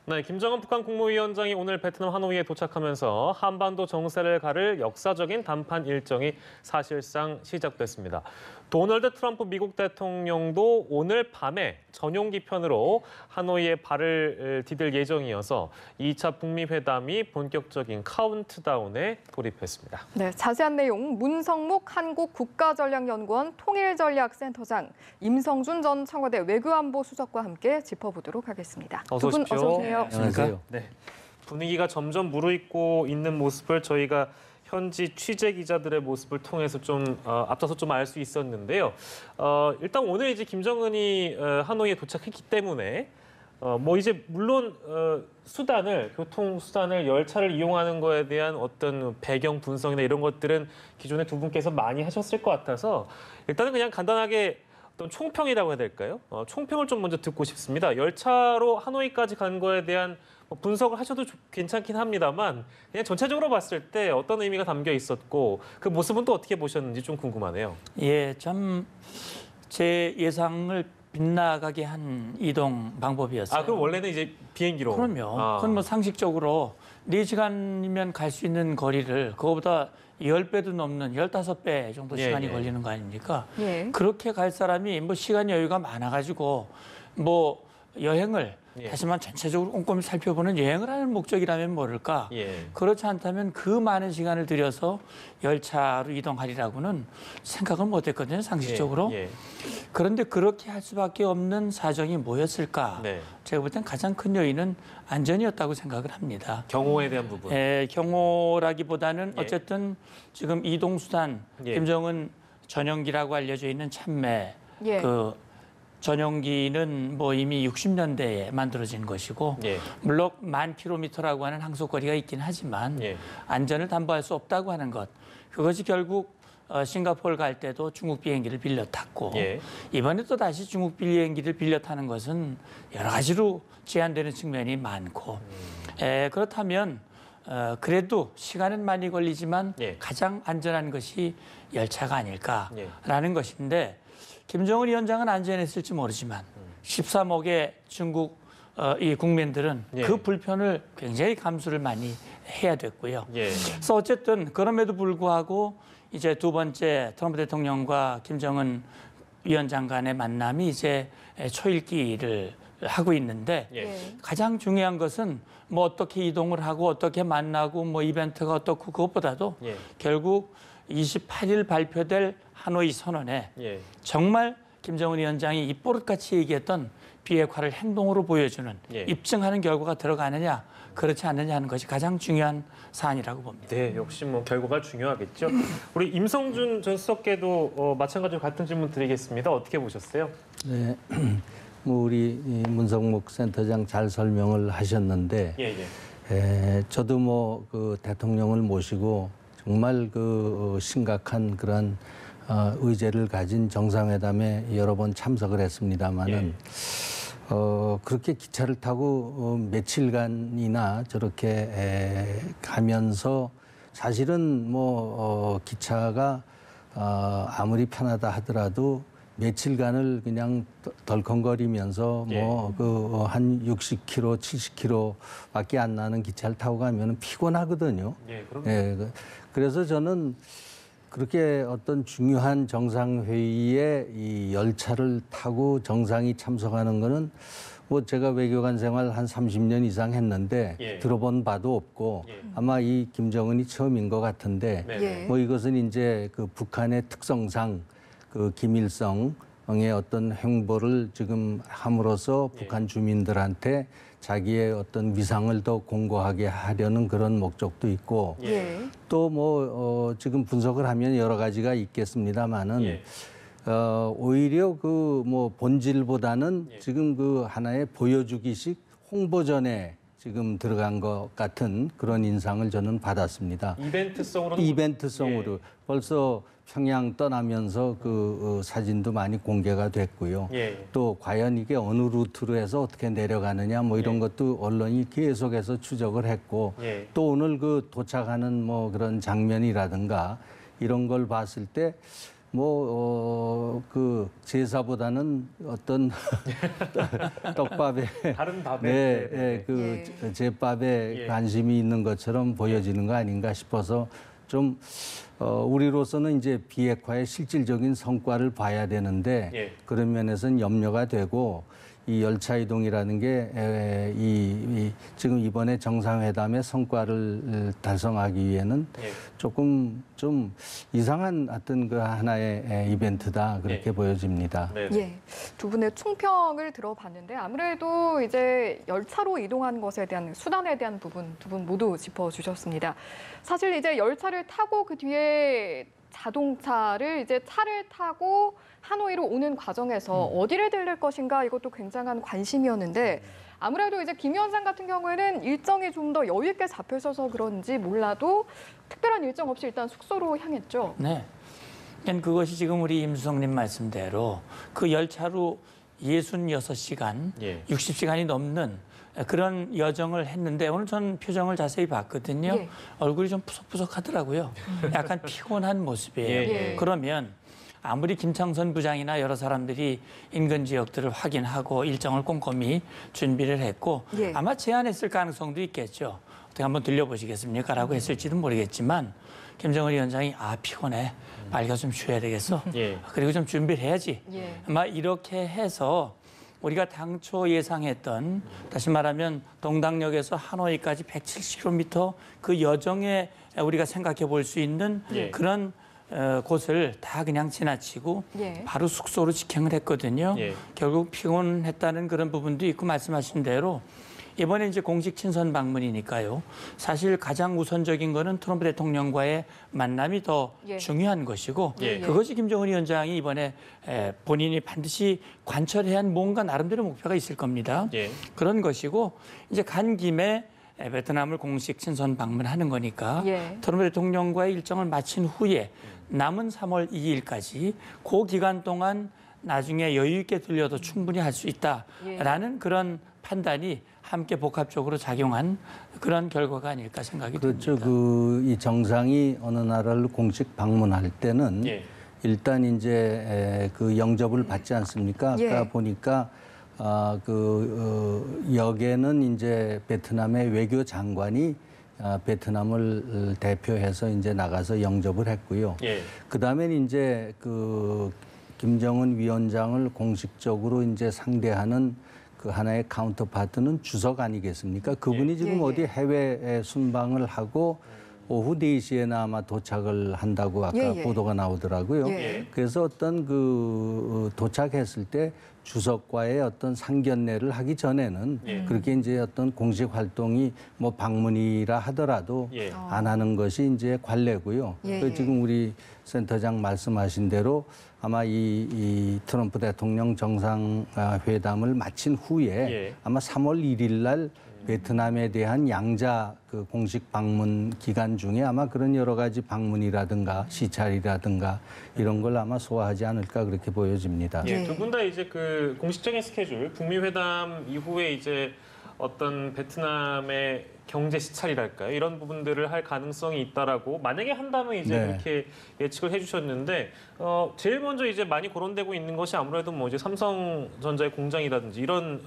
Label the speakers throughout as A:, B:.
A: 네, 김정은 북한 국무위원장이 오늘 베트남 하노이에 도착하면서 한반도 정세를 가를 역사적인 담판 일정이 사실상 시작됐습니다. 도널드 트럼프 미국 대통령도 오늘 밤에 전용기 편으로 하노이에 발을 디딜 예정이어서 2차 북미 회담이 본격적인 카운트다운에 돌입했습니다.
B: 네, 자세한 내용 문성목 한국국가전략연구원 통일전략센터장, 임성준 전 청와대 외교안보 수석과 함께 짚어보도록 하겠습니다.
A: 어서 오십시오.
B: 어서 오세요.
C: 안녕하세요.
A: 네, 분위기가 점점 무르익고 있는 모습을 저희가 현지 취재 기자들의 모습을 통해서 좀 앞서서 좀 알 수 있었는데요. 일단 오늘 이제 김정은이 하노이에 도착했기 때문에 뭐 이제 물론 교통 수단을 열차를 이용하는 거에 대한 어떤 배경 분석이나 이런 것들은 기존에 두 분께서 많이 하셨을 것 같아서 일단은 그냥 간단하게 어떤 총평이라고 해야 될까요? 총평을 좀 먼저 듣고 싶습니다. 열차로 하노이까지 간 거에 대한 분석을 하셔도 괜찮긴 합니다만 그냥 전체적으로 봤을 때 어떤 의미가 담겨 있었고 그 모습은 또 어떻게 보셨는지 좀 궁금하네요.
C: 예, 참 제 예상을 빗나가게 한 이동 방법이었어요.
A: 그럼 원래는 이제 비행기로?
C: 그럼요. 그건 뭐 상식적으로 4시간이면 갈 수 있는 거리를 그거보다 10배도 넘는 15배 정도 시간이 걸리는 거 아닙니까?
B: 예.
C: 그렇게 갈 사람이 뭐 시간 여유가 많아가지고 뭐 여행을 다시만 전체적으로 꼼꼼히 살펴보는 여행을 하는 목적이라면 모를까. 그렇지 않다면 그 많은 시간을 들여서 열차로 이동하리라고는 생각을 못했거든요, 상식적으로. 그런데 그렇게 할 수밖에 없는 사정이 뭐였을까? 제가 볼 땐 가장 큰 요인은 안전이었다고 생각을 합니다.
A: 경호에 대한 부분.
C: 경호라기보다는 어쨌든 지금 이동수단, 김정은 전용기라고 알려져 있는 참매, 그 전용기는 뭐 이미 60년대에 만들어진 것이고 물론 10,000km라고 하는 항속거리가 있긴 하지만 안전을 담보할 수 없다고 하는 것, 그것이 결국 싱가포르 갈 때도 중국 비행기를 빌려 탔고 이번에 또 다시 중국 비행기를 빌려 타는 것은 여러 가지로 제한되는 측면이 많고 그렇다면 그래도 시간은 많이 걸리지만 가장 안전한 것이 열차가 아닐까라는 것인데 김정은 위원장은 안전했을지 모르지만 13억의 중국 이 국민들은 그 불편을 굉장히 감수를 많이 해야 됐고요. 그래서 어쨌든 그럼에도 불구하고 이제 두 번째 트럼프 대통령과 김정은 위원장 간의 만남이 이제 초읽기를 하고 있는데 가장 중요한 것은 뭐 어떻게 이동을 하고 어떻게 만나고 뭐 이벤트가 어떻고 그것보다도 결국 28일 발표될 하노이 선언에 정말 김정은 위원장이 입버릇같이 얘기했던 비핵화를 행동으로 보여주는 입증하는 결과가 들어가느냐 그렇지 않느냐 하는 것이 가장 중요한 사안이라고 봅니다.
A: 네, 역시 뭐 결과가 중요하겠죠. 우리 임성준 전 수석께도 마찬가지로 같은 질문 드리겠습니다. 어떻게 보셨어요?
D: 네, 뭐 우리 문성목 센터장 잘 설명을 하셨는데 저도 뭐 그 대통령을 모시고 정말 그 심각한 그런 의제를 가진 정상회담에 여러 번 참석을 했습니다마는 그렇게 기차를 타고 며칠간이나 저렇게 가면서 사실은 뭐 기차가 아무리 편하다 하더라도 며칠간을 그냥 덜컹거리면서 뭐 그 한 60km, 70km밖에 안 나는 기차를 타고 가면 피곤하거든요. 그래서 저는 그렇게 어떤 중요한 정상회의에 이 열차를 타고 정상이 참석하는 거는 뭐 제가 외교관 생활 한 30년 이상 했는데 들어본 바도 없고 아마 이 김정은이 처음인 것 같은데 뭐 이것은 이제 그 북한의 특성상 그 김일성의 어떤 행보를 지금 함으로써 북한 주민들한테 자기의 어떤 위상을 더 공고하게 하려는 그런 목적도 있고 또 뭐 지금 분석을 하면 여러 가지가 있겠습니다만은 오히려 그 뭐 본질보다는 지금 그 하나의 보여주기식 홍보전에 지금 들어간 것 같은 그런 인상을 저는 받았습니다. 이벤트성으로 벌써 평양 떠나면서 그 사진도 많이 공개가 됐고요. 또 과연 이게 어느 루트로 해서 어떻게 내려가느냐 뭐 이런 것도 언론이 계속해서 추적을 했고 또 오늘 그 도착하는 뭐 그런 장면이라든가 이런 걸 봤을 때 그 제사보다는 어떤 떡밥에
A: 다른 밥에
D: 네, 그 제밥에 관심이 있는 것처럼 보여지는 거 아닌가 싶어서 좀 우리로서는 이제 비핵화의 실질적인 성과를 봐야 되는데 그런 면에서는 염려가 되고 이 열차 이동이라는 게 지금 이번에 정상회담의 성과를 달성하기 위해는 조금 좀 이상한 어떤 그 하나의 이벤트다 그렇게 보여집니다.
B: 예, 두 분의 총평을 들어봤는데 아무래도 이제 열차로 이동하는 것에 대한 수단에 대한 부분 두 분 모두 짚어주셨습니다. 사실 이제 열차를 타고 그 뒤에 자동차를 이제 차를 타고 하노이로 오는 과정에서 어디를 들릴 것인가 이것도 굉장한 관심이었는데 아무래도 이제 김 위원장 같은 경우에는 일정이 좀 더 여유 있게 잡혀 있어서 그런지 몰라도 특별한 일정 없이 일단 숙소로 향했죠.
C: 네. 그것이 지금 우리 임수성님 말씀대로 그 열차로 66시간, 60시간이 넘는 그런 여정을 했는데 오늘 전 표정을 자세히 봤거든요. 얼굴이 좀 푸석푸석하더라고요. 약간 피곤한 모습이에요. 그러면 아무리 김창선 부장이나 여러 사람들이 인근 지역들을 확인하고 일정을 꼼꼼히 준비를 했고 아마 제안했을 가능성도 있겠죠. 어떻게 한번 들려보시겠습니까? 라고 했을지도 모르겠지만 김정은 위원장이 피곤해. 빨리 좀 쉬어야 되겠어. 그리고 좀 준비를 해야지. 아마 이렇게 해서 우리가 당초 예상했던 다시 말하면 동당역에서 하노이까지 170km 그 여정에 우리가 생각해 볼 수 있는 그런 곳을 다 그냥 지나치고 바로 숙소로 직행을 했거든요. 결국 피곤했다는 그런 부분도 있고 말씀하신 대로 이번에 이제 공식 친선 방문이니까요. 사실 가장 우선적인 거는 트럼프 대통령과의 만남이 더 중요한 것이고 그것이 김정은 위원장이 이번에 본인이 반드시 관철해야 한 뭔가 나름대로 목표가 있을 겁니다. 그런 것이고 이제 간 김에 베트남을 공식 친선 방문하는 거니까 트럼프 대통령과의 일정을 마친 후에 남은 3월 2일까지 그 기간 동안 나중에 여유 있게 들려도 충분히 할 수 있다라는 그런 판단이 함께 복합적으로 작용한 그런 결과가 아닐까 생각이 듭니다.
D: 그렇죠. 이 정상이 어느 나라를 공식 방문할 때는 일단 이제 그 영접을 받지 않습니까? 아까 보니까 역에는 이제 베트남의 외교 장관이 베트남을 대표해서 이제 나가서 영접을 했고요. 그 다음에 이제 그 김정은 위원장을 공식적으로 이제 상대하는 그 하나의 카운터파트는 주석 아니겠습니까? 그분이 지금 어디 해외에 순방을 하고 오후 4시에나 아마 도착을 한다고 아까 보도가 나오더라고요. 그래서 어떤 그 도착했을 때 주석과의 어떤 상견례를 하기 전에는 그렇게 이제 어떤 공식 활동이 뭐 방문이라 하더라도 안 하는 것이 이제 관례고요. 지금 우리 센터장 말씀하신 대로 아마 이 트럼프 대통령 정상회담을 마친 후에 아마 3월 1일 날 베트남에 대한 양자 그 공식 방문 기간 중에 아마 그런 여러 가지 방문이라든가 시찰이라든가 이런 걸 아마 소화하지 않을까 그렇게 보여집니다.
A: 두 분 다 이제 그 공식적인 스케줄, 북미 회담 이후에 이제 어떤 베트남의 경제 시찰이랄까요? 이런 부분들을 할 가능성이 있다라고 만약에 한다면 이제 그렇게 예측을 해주셨는데 제일 먼저 이제 많이 거론되고 있는 것이 아무래도 뭐 이제 삼성전자의 공장이라든지 이런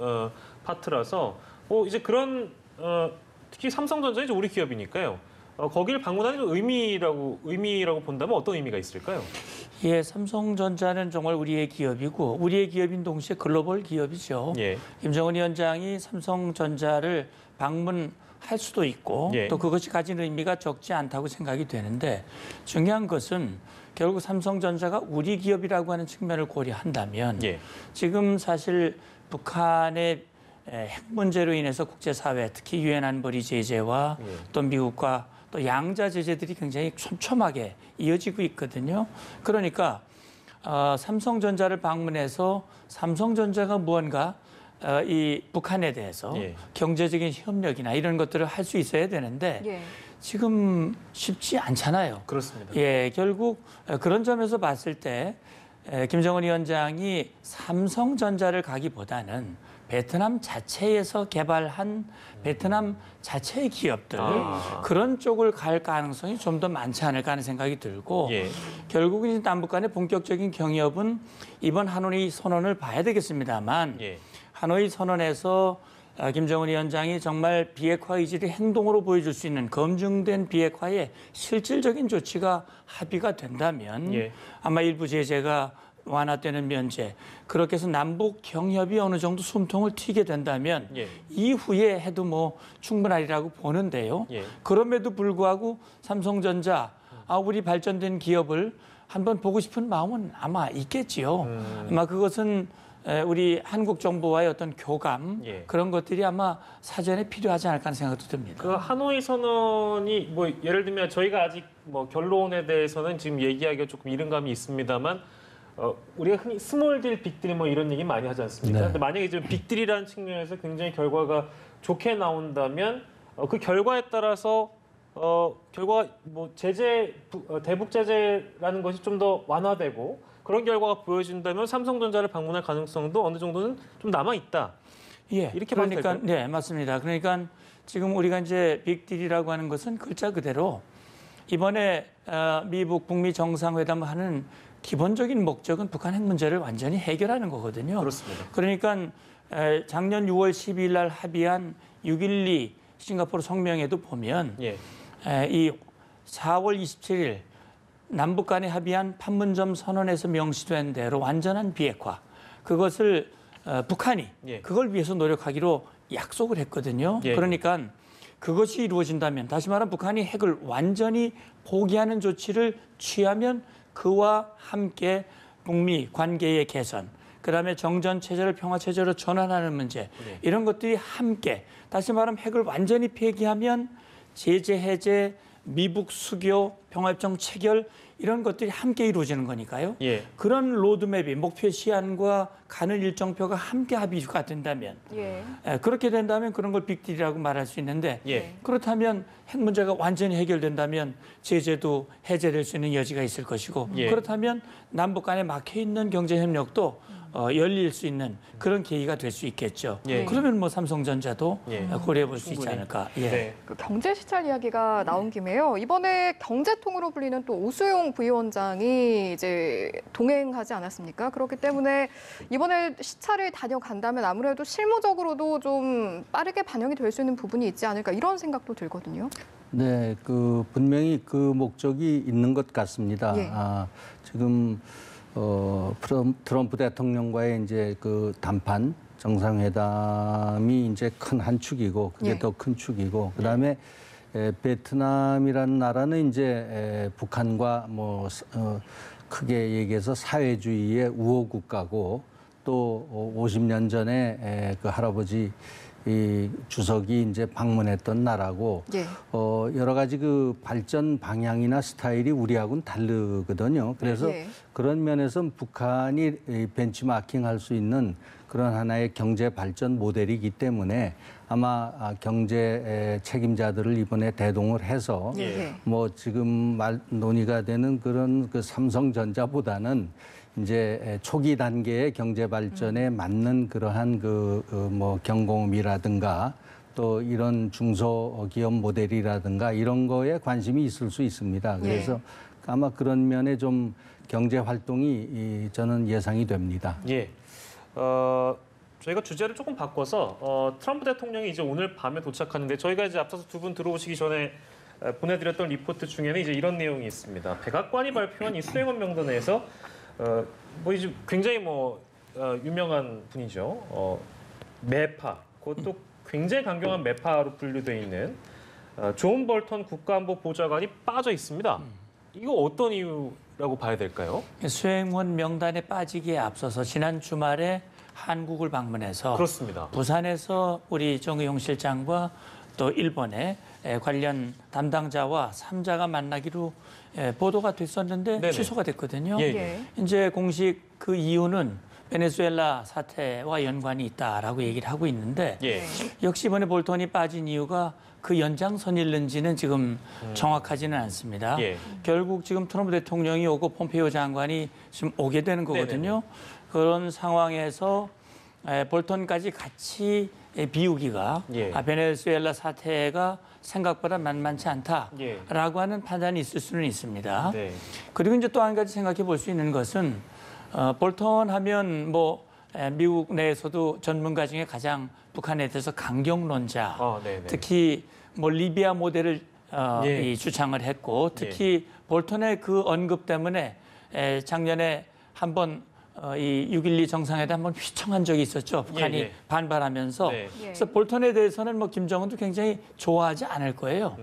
A: 파트라서 이제 그런 특히 삼성전자 이제 우리 기업이니까요. 거기를 방문하는 의미라고 본다면 어떤 의미가 있을까요?
C: 삼성전자는 정말 우리의 기업이고 우리의 기업인 동시에 글로벌 기업이죠. 김정은 위원장이 삼성전자를 방문할 수도 있고 또 그것이 가진 의미가 적지 않다고 생각이 되는데 중요한 것은 결국 삼성전자가 우리 기업이라고 하는 측면을 고려한다면 지금 사실 북한의 핵 문제로 인해서 국제사회, 특히 유엔 안보리 제재와 또 미국과 또 양자 제재들이 굉장히 촘촘하게 이어지고 있거든요. 그러니까 삼성전자를 방문해서 삼성전자가 무언가 이 북한에 대해서 경제적인 협력이나 이런 것들을 할 수 있어야 되는데 지금 쉽지 않잖아요.
A: 그렇습니다.
C: 결국 그런 점에서 봤을 때 김정은 위원장이 삼성전자를 가기보다는 베트남 자체에서 개발한 베트남 자체의 기업들 그런 쪽을 갈 가능성이 좀 더 많지 않을까 하는 생각이 들고
A: 예.
C: 결국은 남북 간의 본격적인 경협은 이번 하노이 선언을 봐야 되겠습니다만
A: 예.
C: 하노이 선언에서 김정은 위원장이 정말 비핵화 의지를 행동으로 보여줄 수 있는 검증된 비핵화의 실질적인 조치가 합의가 된다면
A: 예.
C: 아마 일부 제재가 완화되는 면제 그렇게 해서 남북 경협이 어느 정도 숨통을 튀게 된다면
A: 예.
C: 이후에 해도 뭐 충분하리라고 보는데요.
A: 예.
C: 그럼에도 불구하고 삼성전자 우리 발전된 기업을 한번 보고 싶은 마음은 아마 있겠지요. 아마 그것은 우리 한국 정부와의 어떤 교감
A: 예.
C: 그런 것들이 아마 사전에 필요하지 않을까 하는 생각도 듭니다.
A: 그 하노이 선언이 뭐 예를 들면 저희가 아직 뭐 결론에 대해서는 지금 얘기하기가 조금 이른 감이 있습니다만 우리가 흔히 스몰 딜, 빅 딜 뭐 이런 얘기 많이 하지 않습니까?
D: 네.
A: 근데 만약에 이제 빅 딜이라는 측면에서 굉장히 결과가 좋게 나온다면 그 결과에 따라서 결과 뭐 대북 제재라는 것이 좀 더 완화되고 그런 결과가 보여진다면 삼성전자를 방문할 가능성도 어느 정도는 좀 남아 있다.
C: 예,
A: 이렇게 봐도
C: 그러니까
A: 될까요?
C: 네, 맞습니다. 그러니까 지금 우리가 이제 빅딜이라고 하는 것은 글자 그대로 이번에 미북 북미 정상회담을 하는 기본적인 목적은 북한 핵 문제를 완전히 해결하는 거거든요.
A: 그렇습니다.
C: 그러니까 작년 6월 12일 날 합의한 6.12 싱가포르 성명에도 보면
A: 예.
C: 이 4월 27일 남북 간에 합의한 판문점 선언에서 명시된 대로 완전한 비핵화 그것을 북한이
A: 예.
C: 그걸 위해서 노력하기로 약속을 했거든요.
A: 예.
C: 그러니까 그것이 이루어진다면 다시 말하면 북한이 핵을 완전히 포기하는 조치를 취하면 그와 함께 북미 관계의 개선 그다음에 정전 체제를 평화 체제로 전환하는 문제 이런 것들이 함께 다시 말하면 핵을 완전히 폐기하면 제재 해제 미북 수교 평화협정 체결 이런 것들이 함께 이루어지는 거니까요.
A: 예.
C: 그런 로드맵이 목표 시한과 가는 일정표가 함께 합의가 된다면
B: 예.
C: 그렇게 된다면 그런 걸 빅딜이라고 말할 수 있는데
A: 예.
C: 그렇다면 핵 문제가 완전히 해결된다면 제재도 해제될 수 있는 여지가 있을 것이고
A: 예.
C: 그렇다면 남북 간에 막혀 있는 경제 협력도 열릴 수 있는 그런 계기가 될 수 있겠죠.
A: 예.
C: 그러면 뭐 삼성전자도
A: 예.
C: 고려해 볼 수 있지
A: 충분히.
C: 않을까. 예.
A: 네.
B: 그 경제 시찰 이야기가 나온 김에요. 이번에 경제통으로 불리는 또 오수용 부위원장이 이제 동행하지 않았습니까? 그렇기 때문에 이번에 시찰을 다녀간다면 아무래도 실무적으로도 좀 빠르게 반영이 될 수 있는 부분이 있지 않을까 이런 생각도 들거든요.
D: 네, 그 분명히 그 목적이 있는 것 같습니다.
B: 예.
D: 지금 트럼프 대통령과의 이제 그 담판 정상회담이 이제 큰 한 축이고 그게
B: 예.
D: 더 큰 축이고 그다음에 베트남이라는 나라는 이제 북한과 뭐 크게 얘기해서 사회주의의 우호 국가고 또 50년 전에 그 할아버지 이 주석이 이제 방문했던 나라고
B: 예.
D: 여러 가지 그 발전 방향이나 스타일이 우리하고는 다르거든요. 그래서
B: 예.
D: 그런 면에서 북한이 벤치마킹할 수 있는 그런 하나의 경제 발전 모델이기 때문에 아마 경제 책임자들을 이번에 대동을 해서
B: 예.
D: 뭐 지금 논의가 되는 그런 그 삼성전자보다는 이제 초기 단계의 경제 발전에 맞는 그러한 뭐 경공업이라든가 또 이런 중소기업 모델이라든가 이런 거에 관심이 있을 수 있습니다. 그래서 아마 그런 면에 좀 경제 활동이 저는 예상이 됩니다.
A: 예. 저희가 주제를 조금 바꿔서 트럼프 대통령이 이제 오늘 밤에 도착하는데 저희가 이제 앞서서 두 분 들어오시기 전에 보내드렸던 리포트 중에는 이제 이런 내용이 있습니다. 백악관이 발표한 이 수행원 명단에서 뭐 이제 굉장히 유명한 분이죠. 매파, 그것도 굉장히 강경한 매파로 분류되어 있는 존 볼턴 국가안보 보좌관이 빠져 있습니다. 이거 어떤 이유라고 봐야 될까요?
C: 수행원 명단에 빠지기에 앞서서 지난 주말에 한국을 방문해서
A: 그렇습니다.
C: 부산에서 우리 정의용 실장과 또 일본의 관련 담당자와 3자가 만나기로 보도가 됐었는데
A: 네네.
C: 취소가 됐거든요.
A: 예,
B: 예.
C: 이제 공식 그 이유는 베네수엘라 사태와 연관이 있다라고 얘기를 하고 있는데
A: 예.
C: 역시 이번에 볼턴이 빠진 이유가 그 연장선일는지는 지금 정확하지는 않습니다.
A: 예.
C: 결국 지금 트럼프 대통령이 오고 폼페이오 장관이 지금 오게 되는 거거든요.
A: 네네네.
C: 그런 상황에서 볼턴까지 같이 비우기가
A: 예.
C: 베네수엘라 사태가 생각보다 만만치 않다라고
A: 예.
C: 하는 판단이 있을 수는 있습니다.
A: 네.
C: 그리고 이제 또 한 가지 생각해 볼 수 있는 것은 볼턴 하면 뭐 미국 내에서도 전문가 중에 가장 북한에 대해서 강경론자,
A: 네네.
C: 특히 뭐 리비아 모델을
A: 예.
C: 이 주창을 했고 특히 볼턴의 그 언급 때문에 작년에 한번 이 6.12 정상회담 한번 휘청한 적이 있었죠. 북한이
A: 예, 예.
C: 반발하면서.
A: 네.
C: 그래서 볼턴에 대해서는 뭐 김정은도 굉장히 좋아하지 않을 거예요.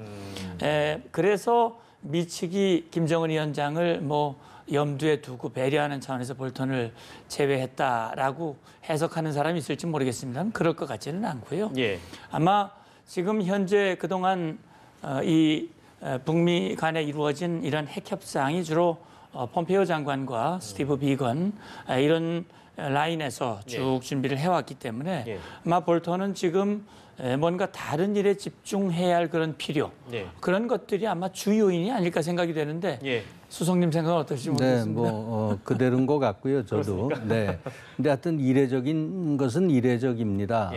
C: 그래서 미측이 김정은 위원장을 뭐 염두에 두고 배려하는 차원에서 볼턴을 제외했다라고 해석하는 사람이 있을지 모르겠습니다만 그럴 것 같지는 않고요.
A: 예.
C: 아마 지금 현재 그동안 이 북미 간에 이루어진 이런 핵 협상이 주로 폼페이오 장관과 스티브 비건 이런 라인에서 쭉 준비를 해왔기 때문에 아마 볼턴은 지금 뭔가 다른 일에 집중해야 할 그런 필요 그런 것들이 아마 주요인이 아닐까 생각이 되는데 수석님 생각은 어떠신지 모르겠습니다.
D: 네, 뭐 그대로인 것 같고요. 저도. 네. 근데 하여튼 이례적인 것은 이례적입니다.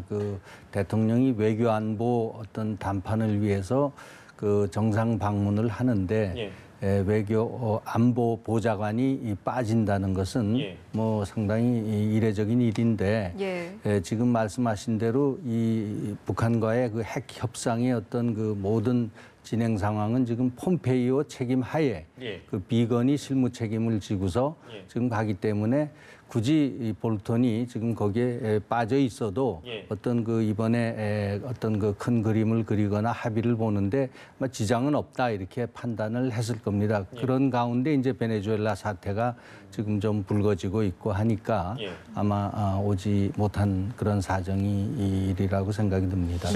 D: 그 대통령이 외교 안보 어떤 담판을 위해서 그 정상 방문을 하는데 외교 안보 보좌관이 빠진다는 것은 뭐 상당히 이례적인 일인데 지금 말씀하신 대로 이 북한과의 그 핵 협상의 어떤 그 모든 진행 상황은 지금 폼페이오 책임 하에 그 비건이 실무 책임을 지고서 지금 가기 때문에 굳이 이 볼턴이 지금 거기에 빠져 있어도 어떤 그 이번에 어떤 그 큰 그림을 그리거나 합의를 보는데 아마 지장은 없다 이렇게 판단을 했을 겁니다. 그런 가운데 이제 베네수엘라 사태가 지금 좀 불거지고 있고 하니까 아마 오지 못한 그런 사정이 일이라고 생각이 듭니다.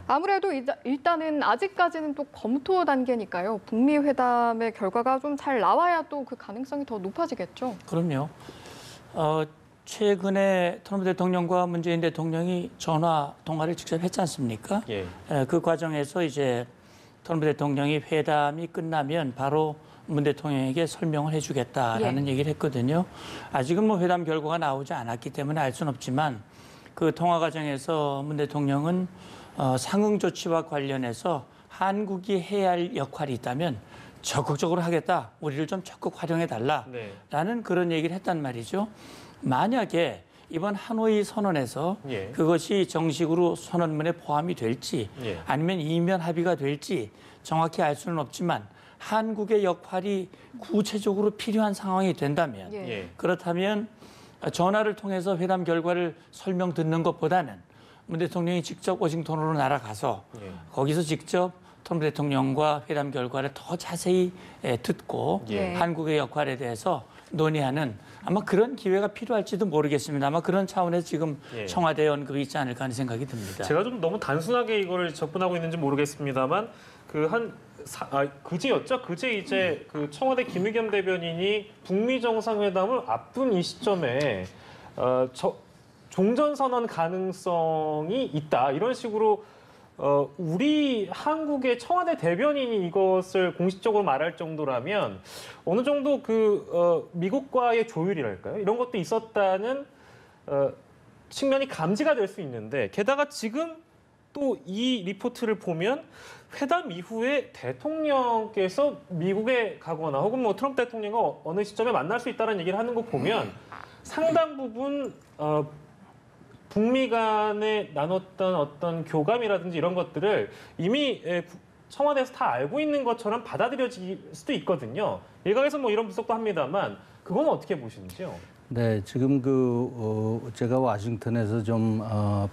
B: 아무래도 일단은 아직까지는 또 검토 단계니까요. 북미 회담의 결과가 좀 잘 나와야 또 그 가능성이 더 높아지겠죠.
C: 그럼요. 최근에 트럼프 대통령과 문재인 대통령이 전화 통화를 직접 했지 않습니까? 그 과정에서 이제 트럼프 대통령이 회담이 끝나면 바로 문 대통령에게 설명을 해주겠다라는 얘기를 했거든요. 아직은 뭐 회담 결과가 나오지 않았기 때문에 알 수는 없지만 그 통화 과정에서 문 대통령은 상응 조치와 관련해서 한국이 해야 할 역할이 있다면 적극적으로 하겠다. 우리를 좀 적극 활용해달라라는 그런 얘기를 했단 말이죠. 만약에 이번 하노이 선언에서 그것이 정식으로 선언문에 포함이 될지 아니면 이면 합의가 될지 정확히 알 수는 없지만 한국의 역할이 구체적으로 필요한 상황이 된다면 그렇다면 전화를 통해서 회담 결과를 설명 듣는 것보다는 문 대통령이 직접 워싱턴으로 날아가서 거기서 직접 트럼프 대통령과 회담 결과를 더 자세히 듣고 한국의 역할에 대해서 논의하는 아마 그런 기회가 필요할지도 모르겠습니다. 아마 그런 차원에서 지금 청와대에 언급이 있지 않을까 하는 생각이 듭니다.
A: 제가 좀 너무 단순하게 이걸 접근하고 있는지 모르겠습니다만 그제였죠? 그제 이제 그 청와대 김의겸 대변인이 북미 정상회담을 앞둔 이 시점에 종전선언 가능성이 있다 이런 식으로 우리 한국의 청와대 대변인이 이것을 공식적으로 말할 정도라면 어느 정도 미국과의 조율이랄까요? 이런 것도 있었다는 측면이 감지가 될 수 있는데 게다가 지금 또 이 리포트를 보면 회담 이후에 대통령께서 미국에 가거나 혹은 뭐 트럼프 대통령과 어느 시점에 만날 수 있다는 얘기를 하는 거 보면 상당 부분 북미 간에 나눴던 어떤 교감이라든지 이런 것들을 이미 청와대에서 다 알고 있는 것처럼 받아들여질 수도 있거든요. 일각에서 뭐 이런 분석도 합니다만 그건 어떻게 보시는지요?
D: 네, 지금 제가 워싱턴에서 좀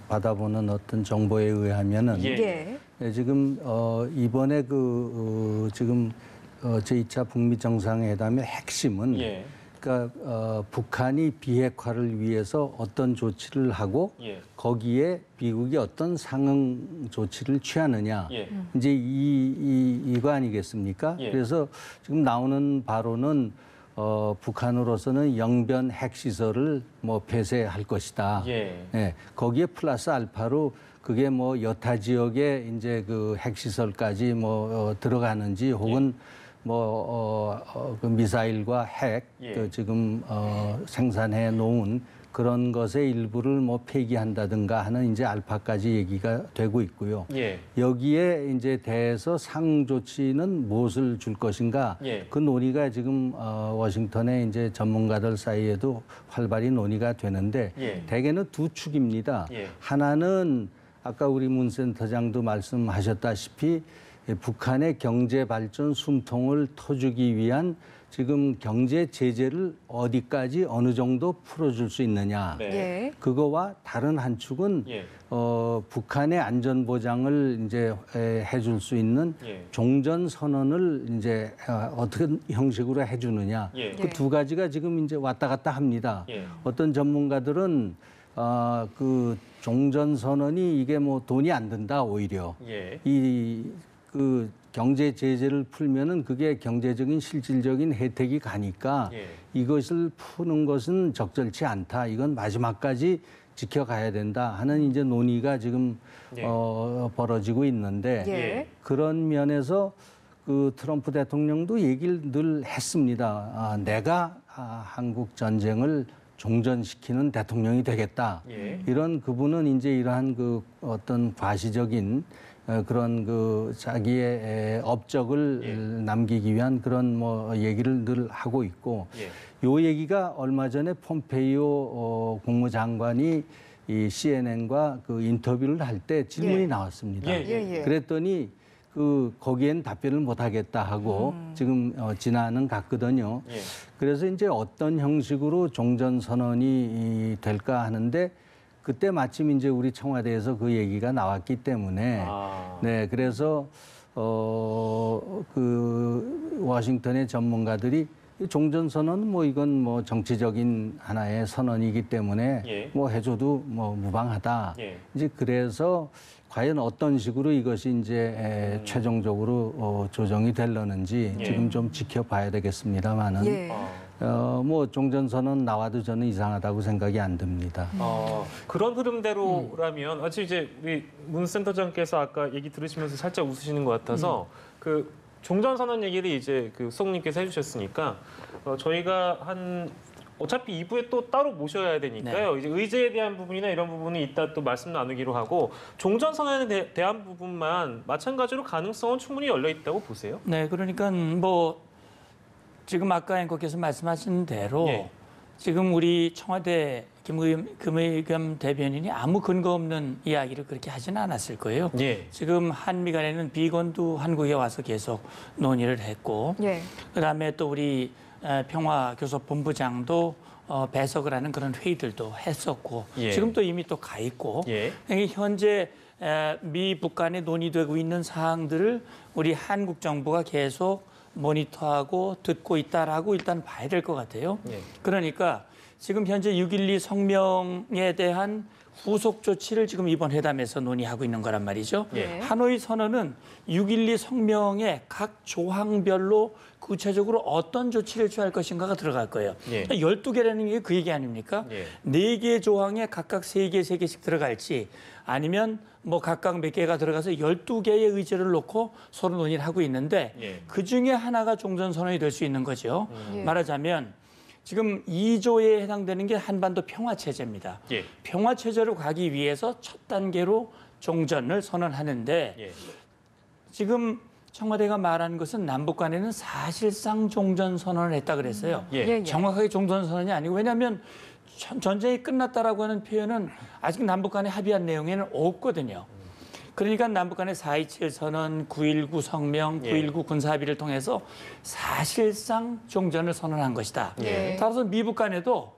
D: 받아보는 어떤 정보에 의하면은 지금 이번에 지금 제2차 북미 정상회담의 핵심은 그러니까 북한이 비핵화를 위해서 어떤 조치를 하고 거기에 미국이 어떤 상응 조치를 취하느냐 이제 이거 아니겠습니까? 그래서 지금 나오는 바로는 북한으로서는 영변 핵시설을 뭐 폐쇄할 것이다. 거기에 플러스 알파로 그게 뭐 여타 지역에 이제 그 핵시설까지 뭐 들어가는지 혹은 그 미사일과 핵 지금 생산해 놓은 그런 것의 일부를 뭐 폐기한다든가 하는 이제 알파까지 얘기가 되고 있고요.
A: 예.
D: 여기에 이제 대해서 상 조치는 무엇을 줄 것인가
A: 예.
D: 그 논의가 지금 워싱턴의 이제 전문가들 사이에도 활발히 논의가 되는데
A: 예.
D: 대개는 두 축입니다.
A: 예.
D: 하나는 아까 우리 문 센터장도 말씀하셨다시피 북한의 경제 발전 숨통을 터주기 위한 지금 경제 제재를 어디까지 어느 정도 풀어줄 수 있느냐.
A: 네.
B: 예.
D: 그거와 다른 한 축은
A: 예.
D: 북한의 안전 보장을 이제 해줄 수 있는
A: 예.
D: 종전 선언을 이제 어떻게 형식으로 해주느냐.
A: 예.
D: 그 두 가지가 지금 이제 왔다 갔다 합니다.
A: 예.
D: 어떤 전문가들은 그 종전 선언이 이게 뭐 돈이 안 든다 오히려
A: 예.
D: 그 경제 제재를 풀면은 그게 경제적인 실질적인 혜택이 가니까
A: 예.
D: 이것을 푸는 것은 적절치 않다. 이건 마지막까지 지켜가야 된다 하는 이제 논의가 지금
A: 예.
D: 벌어지고 있는데
B: 예.
D: 그런 면에서 그 트럼프 대통령도 얘기를 늘 했습니다. 내가 한국 전쟁을 종전시키는 대통령이 되겠다.
A: 예.
D: 이런 그분은 이제 이러한 그 어떤 과시적인 그런 그 자기의 업적을 남기기 위한 그런 뭐 얘기를 늘 하고 있고
A: 예.
D: 요 얘기가 얼마 전에 폼페이오 국무장관이 이 CNN과 그 인터뷰를 할 때 질문이
B: 예.
D: 나왔습니다.
A: 예,
B: 예.
D: 그랬더니 그 거기엔 답변을 못 하겠다 하고 지금 진화는 갔거든요.
A: 예.
D: 그래서 이제 어떤 형식으로 종전 선언이 될까 하는데 그때 마침 이제 우리 청와대에서 그 얘기가 나왔기 때문에 네 그래서 그 워싱턴의 전문가들이 종전 선언은 뭐 이건 뭐 정치적인 하나의 선언이기 때문에
A: 예.
D: 뭐 해줘도 뭐 무방하다.
A: 예.
D: 이제 그래서 과연 어떤 식으로 이것이 이제 최종적으로 조정이 되려는지
A: 예.
D: 지금 좀 지켜봐야 되겠습니다만은
B: 예.
D: 뭐 종전선언 나와도 저는 이상하다고 생각이 안 듭니다.
A: 그런 흐름대로라면 아직 이제 우리 문 센터장께서 아까 얘기 들으시면서 살짝 웃으시는 것 같아서 그 종전선언 얘기를 이제 그 수석님께서 해주셨으니까 저희가 한 어차피 2부에 또 따로 모셔야 되니까요. 이제 의제에 대한 부분이나 이런 부분은 이따 또 말씀 나누기로 하고 종전선언에 대한 부분만 마찬가지로 가능성은 충분히 열려 있다고 보세요.
C: 네, 그러니까 뭐 지금 아까 앵커께서 말씀하신 대로
A: 예.
C: 지금 우리 청와대 김의겸 대변인이 아무 근거 없는 이야기를 그렇게 하지는 않았을 거예요.
A: 예.
C: 지금 한미 간에는 비건도 한국에 와서 계속 논의를 했고
B: 예.
C: 그다음에 또 우리 평화교섭본부장도 배석을 하는 그런 회의들도 했었고
A: 예.
C: 지금 또 이미 또 가 있고
A: 예.
C: 현재 미 북간에 논의되고 있는 사항들을 우리 한국 정부가 계속 모니터하고 듣고 있다라고 일단 봐야 될 것 같아요.
A: 예.
C: 그러니까 지금 현재 6.12 성명에 대한 후속 조치를 지금 이번 회담에서 논의하고 있는 거란 말이죠.
A: 예.
C: 하노이 선언은 6.12 성명의 각 조항별로 구체적으로 어떤 조치를 취할 것인가가 들어갈 거예요.
A: 예.
C: 12개라는 게 그 얘기 아닙니까?
A: 예.
C: 4개 조항에 각각 3개, 3개씩 들어갈지 아니면 뭐 각각 몇 개가 들어가서 12개의 의제를 놓고 서로 논의를 하고 있는데
A: 예.
C: 그중에 하나가 종전선언이 될 수 있는 거죠.
B: 예.
C: 말하자면 지금 2조에 해당되는 게 한반도 평화체제입니다.
A: 예.
C: 평화체제로 가기 위해서 첫 단계로 종전을 선언하는데
A: 예.
C: 지금 청와대가 말한 것은 남북 간에는 사실상 종전 선언을 했다 그랬어요.
A: 예.
B: 예.
C: 정확하게 종전 선언이 아니고 왜냐하면 전쟁이 끝났다라고 하는 표현은 아직 남북 간에 합의한 내용에는 없거든요. 그러니까 남북 간의 4.27 선언, 9.19 성명, 9.19 군사합의를 통해서 사실상 종전을 선언한 것이다.
B: 예.
C: 따라서 미북 간에도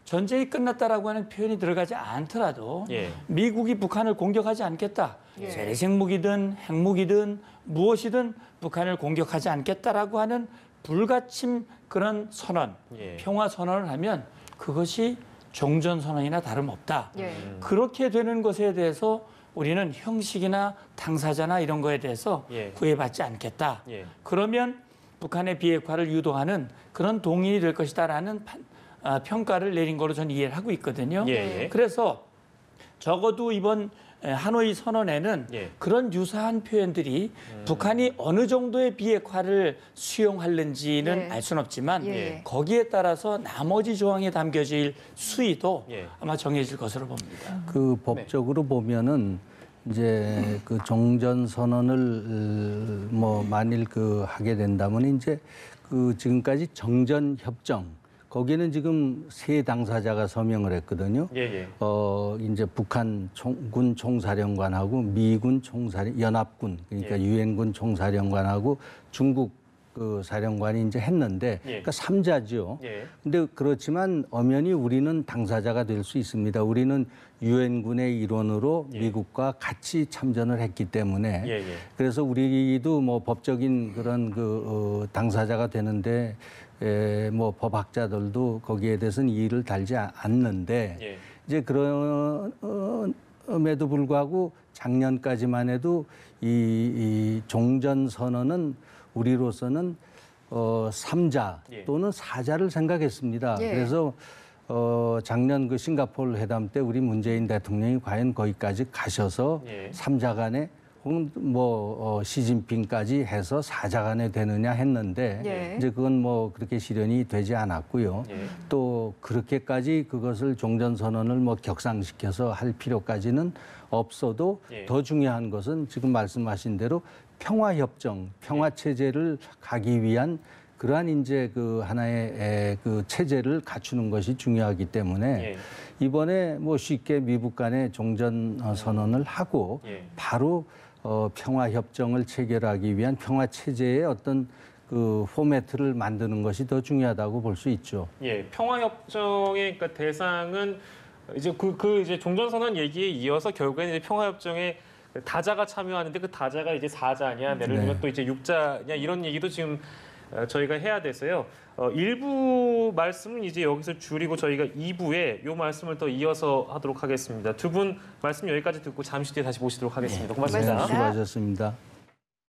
C: 전쟁이 끝났다라고 하는 표현이 들어가지 않더라도
A: 예.
C: 미국이 북한을 공격하지 않겠다.
B: 예.
C: 재래식 무기든 핵무기든 무엇이든 북한을 공격하지 않겠다라고 하는 불가침 그런 선언,
A: 예.
C: 평화 선언을 하면 그것이 종전 선언이나 다름없다.
B: 예.
C: 그렇게 되는 것에 대해서 우리는 형식이나 당사자나 이런 거에 대해서
A: 예.
C: 구애받지 않겠다.
A: 예.
C: 그러면 북한의 비핵화를 유도하는 그런 동인이 될 것이다라는 평가를 내린 거로 저는 이해를 하고 있거든요.
A: 예.
C: 그래서 적어도 이번 하노이 선언에는
A: 예.
C: 그런 유사한 표현들이 북한이 어느 정도의 비핵화를 수용하는지는
B: 예.
C: 알 수는 없지만
B: 예.
C: 거기에 따라서 나머지 조항에 담겨질 수위도
A: 예.
C: 아마 정해질 것으로 봅니다.
D: 그 법적으로 보면은 이제 그 종전 선언을 뭐 만일 그 하게 된다면 이제 그 지금까지 정전 협정 거기는 지금 세 당사자가 서명을 했거든요.
A: 예.
D: 이제 북한 군 총사령관하고 미군 연합군 그러니까 유엔군 총사령관하고 중국 그 사령관이 이제 했는데 그러니까 3자죠. 근데 그렇지만 엄연히 우리는 당사자가 될 수 있습니다. 우리는 유엔군의 일원으로 미국과 같이 참전을 했기 때문에 그래서 우리도 뭐 법적인 그런 그 당사자가 되는데 뭐 법학자들도 거기에 대해서는 이의를 달지 않는데 이제 그럼에도 불구하고 작년까지만 해도 이 종전 선언은 우리로서는 3자 또는 4자를 생각했습니다. 그래서 작년 그 싱가포르 회담 때 우리 문재인 대통령이 과연 거기까지 가셔서 3자 간에 혹은 뭐 시진핑까지 해서 4자 간에 되느냐 했는데 이제 그건 뭐 그렇게 실현이 되지 않았고요. 또 그렇게까지 그것을 종전선언을 뭐 격상시켜서 할 필요까지는 없어도 더 중요한 것은 지금 말씀하신 대로 평화협정, 평화체제를 가기 위한 그러한 이제 그 하나의 그 체제를 갖추는 것이 중요하기 때문에 이번에 뭐 쉽게 미국 간의 종전 선언을 하고 바로 평화협정을 체결하기 위한 평화체제의 어떤 그 포매트를 만드는 것이 더 중요하다고 볼 수 있죠.
A: 평화협정의 그러니까 대상은 이제 그 이제 종전선언 얘기에 이어서 결국에는 이제 평화협정에 다자가 참여하는데 그 다자가 이제 4자냐, 예를 들면 또 이제 6자냐 이런 얘기도 지금 저희가 해야 돼서요. 일부 말씀은 이제 여기서 줄이고 저희가 2부에 요 말씀을 더 이어서 하도록 하겠습니다. 두 분 말씀 여기까지 듣고 잠시 뒤에 다시 모시도록 하겠습니다. 고맙습니다.
D: 수고하셨습니다.